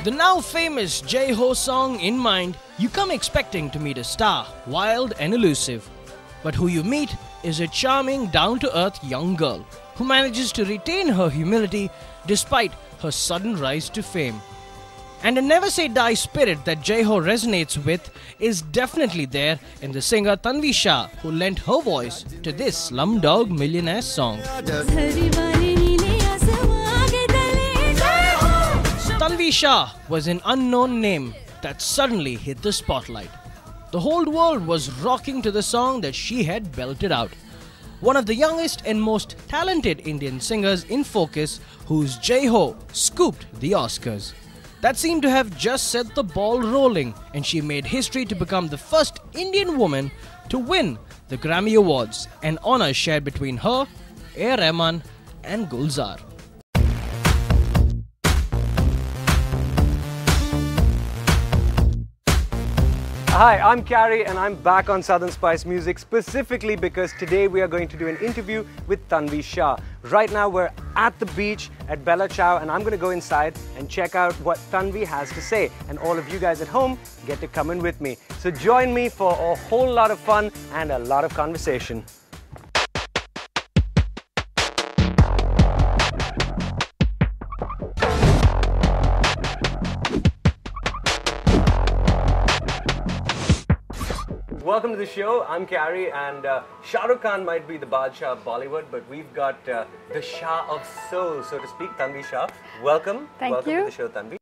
the now famous Jai-Ho song in mind, you come expecting to meet a star, wild and elusive. But who you meet is a charming, down-to-earth young girl who manages to retain her humility despite her sudden rise to fame. And a never-say-die spirit that Jai-Ho resonates with is definitely there in the singer Tanvi Shah, who lent her voice to this Slumdog Millionaire song. Tanvi Shah was an unknown name that suddenly hit the spotlight. The whole world was rocking to the song that she had belted out. One of the youngest and most talented Indian singers in focus, whose Jai-Ho scooped the Oscars. That seemed to have just set the ball rolling, and she made history to become the first Indian woman to win the Grammy Awards, an honor shared between her, A. Rahman and Gulzar. Hi, I'm Carrie and I'm back on Southern Spice Music specifically because today we are going to do an interview with Tanvi Shah. Right now we're at the beach at Bella Ciao and I'm going to go inside and check out what Tanvi has to say. And all of you guys at home get to come in with me. So join me for a whole lot of fun and a lot of conversation. Welcome to the show. I'm Carrie and Shah Rukh Khan might be the Badshah of Bollywood, but we've got the Shah of Soul, so to speak, Tanvi Shah. Welcome. Thank you. Welcome to the show, Tanvi.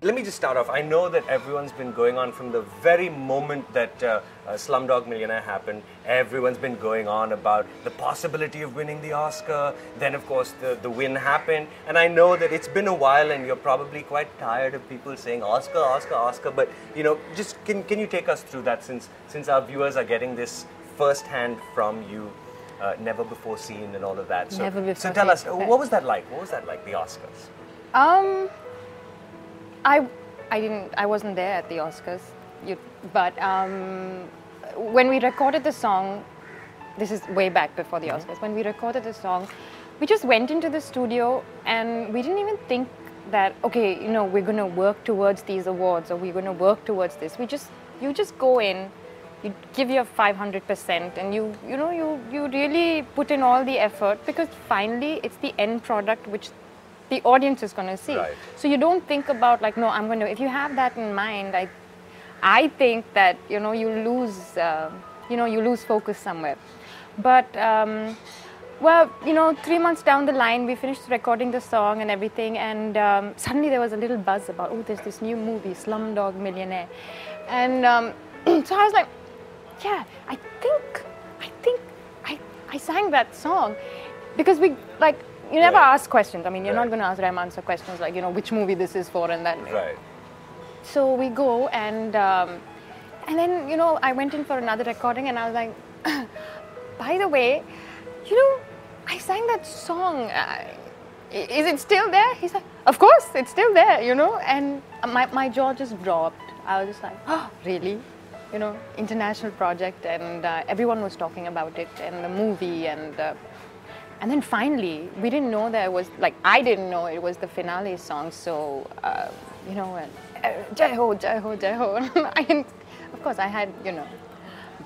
Let me just start off. I know that everyone's been going on from the very moment that Slumdog Millionaire happened. Everyone's been going on about the possibility of winning the Oscar. Then, of course, the win happened. And I know that it's been a while and you're probably quite tired of people saying Oscar, Oscar, Oscar. But, you know, just can you take us through that since our viewers are getting this firsthand from you? Never before seen and all of that. So, Never before so tell us, seen. what was that like? What was that like, the Oscars? I wasn't there at the Oscars, but when we recorded the song, this is way back before the Oscars, when we recorded the song, we just went into the studio and we didn't even think that, okay, you know, we're going to work towards these awards or we're going to work towards this. You just go in, you give your 500% and you really put in all the effort because finally it's the end product which the audience is going to see. Right. So you don't think about like, no, I'm going to, if you have that in mind, I think that, you lose focus somewhere. But, well, 3 months down the line, we finished recording the song and everything, and suddenly there was a little buzz about, oh, there's this new movie, Slumdog Millionaire. And so I was like, yeah, I think I sang that song because you never ask questions. I mean, you're not going to ask Rahman questions like, which movie this is for and that. Right. So we go and then, I went in for another recording and I was like, by the way, I sang that song. Is it still there? He's like, of course, it's still there, and my jaw just dropped. I was just like, oh, really? International project, and everyone was talking about it and the movie, and then finally, we didn't know that it was, I didn't know it was the finale song, so, Jai-Ho, Jai-Ho, Jai-Ho. Of course, I had,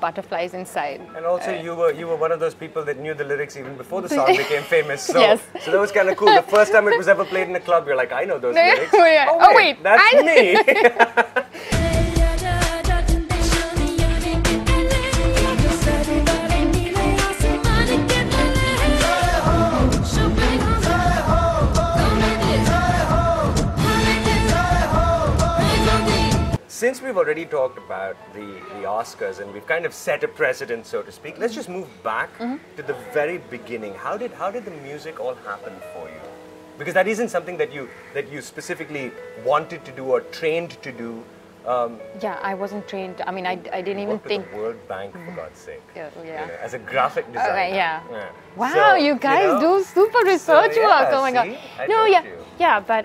butterflies inside. And also, you were one of those people that knew the lyrics even before the song became famous. So, yes. So that was kind of cool. The first time it was ever played in a club, you're like, I know those lyrics. Oh, wait, that's me. Since we've already talked about the Oscars and we've kind of set a precedent, so to speak, let's just move back to the very beginning. How did the music all happen for you? Because that isn't something that you specifically wanted to do or trained to do. Yeah, I wasn't trained. I mean, I didn't even worked with think. the World Bank, for God's sake. Yeah, You yeah. know, as a graphic designer. Okay, yeah. Wow, So, you guys know, do super research so, work. yeah, Oh my god. see? I No, told yeah, you. yeah, but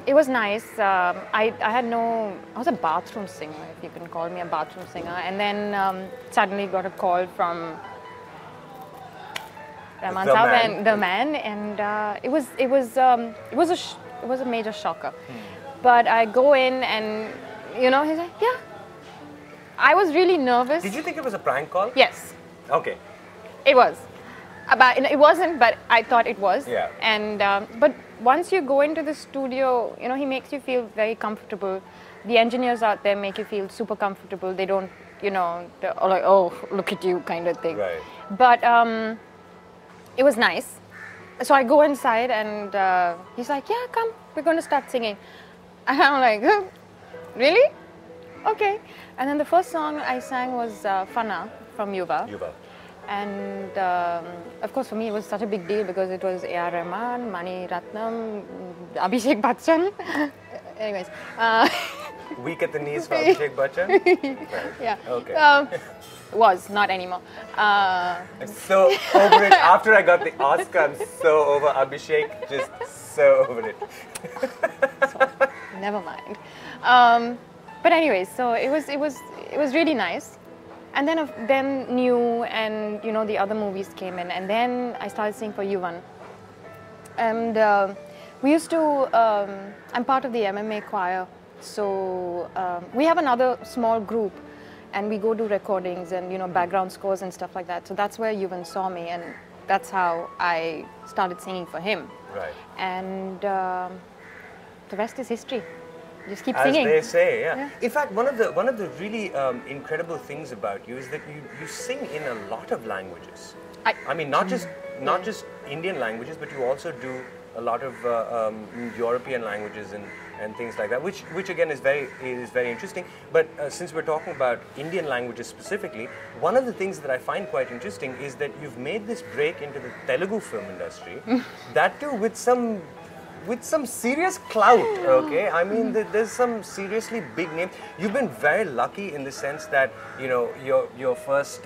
it was nice. I had no. I was a bathroom singer, if you can call me a bathroom singer, and then suddenly got a call from Rahman The Saab man. and the man, and it was a major shocker. But I go in and he's like, yeah. I was really nervous. Did you think it was a prank call? Yes. Okay. It was. But it wasn't, but I thought it was. Yeah. And but once you go into the studio, he makes you feel very comfortable. The engineers out there make you feel super comfortable. They don't, they're all like, oh, look at you kind of thing. Right. But it was nice. So I go inside and he's like, yeah, come, we're going to start singing. And I'm like, really? Okay. And then the first song I sang was Fana from Yuva. Yuva. And of course, for me, it was such a big deal because it was A.R. Rahman, Mani Ratnam, Abhishek Bachchan. Anyways. Weak at the knees for Abhishek Bachchan? Right. Yeah. Okay. Was, not anymore. I'm so over it. After I got the Oscar, I'm so over Abhishek. Just so over it. Never mind. But anyways, so it was really nice. And then New and the other movies came in, and then I started singing for Yuvan. And we used to. I'm part of the MMA choir, so we have another small group, and we go do recordings and background scores and stuff like that. So that's where Yuvan saw me, and that's how I started singing for him. Right. And the rest is history. Just keep As singing. they say, yeah. Yeah. In fact, one of the really incredible things about you is that you sing in a lot of languages. I mean, not just Indian languages, but you also do a lot of European languages and things like that, which again is very interesting. But since we're talking about Indian languages specifically, one of the things that I find quite interesting is that you've made this break into the Telugu film industry, that too with some serious clout, okay? I mean, there's some seriously big names. You've been very lucky in the sense that, your first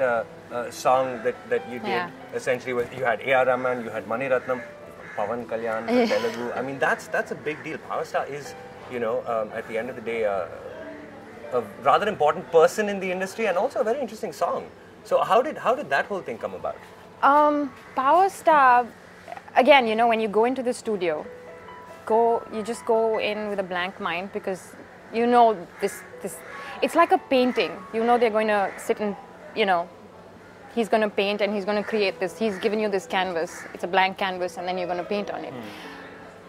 song that you did, Yeah. essentially, was you had A.R. Rahman, you had Mani Ratnam, Pawan Kalyan, for Telugu. I mean, that's a big deal. Power Star is, at the end of the day, a rather important person in the industry and also a very interesting song. So how did that whole thing come about? Power Star, again, when you go into the studio, you just go in with a blank mind because this it's like a painting. They're going to sit and he's going to paint and he's going to create this. He's given you this canvas. It's a blank canvas, and then you're going to paint on it.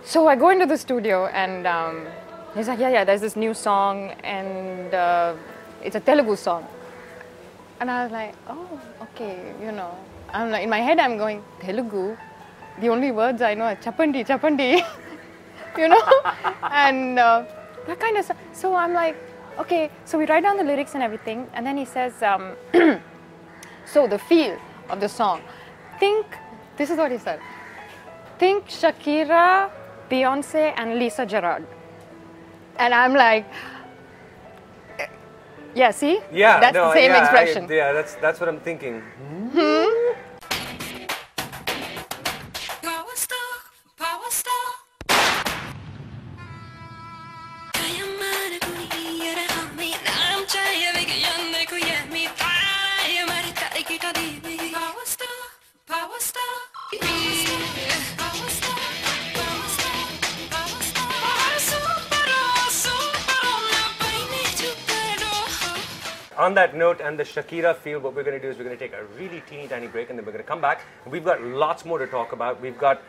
So I go into the studio and he's like, yeah, there's this new song and it's a Telugu song. And I was like, oh, okay, I'm like, in my head I'm going, Telugu? The only words I know are chapandi, chapandi. And that kind of stuff. So I'm like, okay, so we write down the lyrics and everything, and then he says, so the feel of the song. This is what he said. Think Shakira, Beyonce, and Lisa Gerrard. And I'm like, yeah, see? Yeah, that's the same expression. That's what I'm thinking. Power star. On that note and the Shakira feel, what we're going to do is we're going to take a really teeny tiny break and then we're going to come back. We've got lots more to talk about. We've got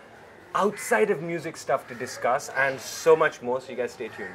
outside of music stuff to discuss and so much more, so you guys stay tuned.